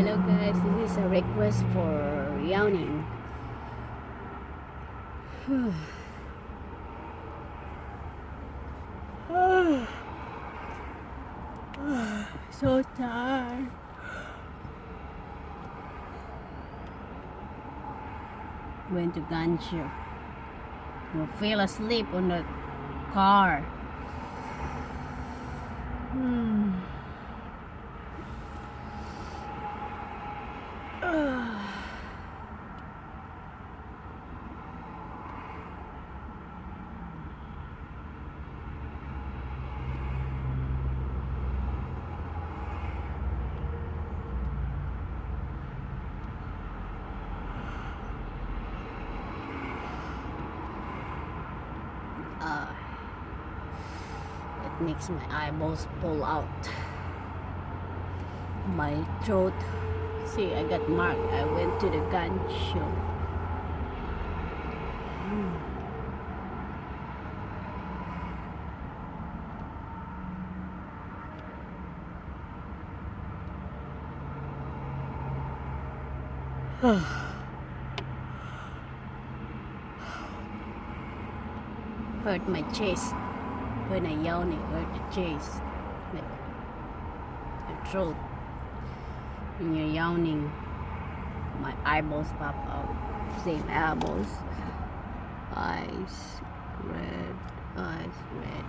Hello guys, this is a request for yawning. So tired. Went to Gancho. You fell asleep on the car. It makes my eyeballs pull out. My throat. See, I got marked. I went to the gun show. Hurt my chest. When I yawn, it hurt the chest. Like your throat. When you're yawning, my eyeballs pop out. Same eyeballs. Eyes red. Eyes red.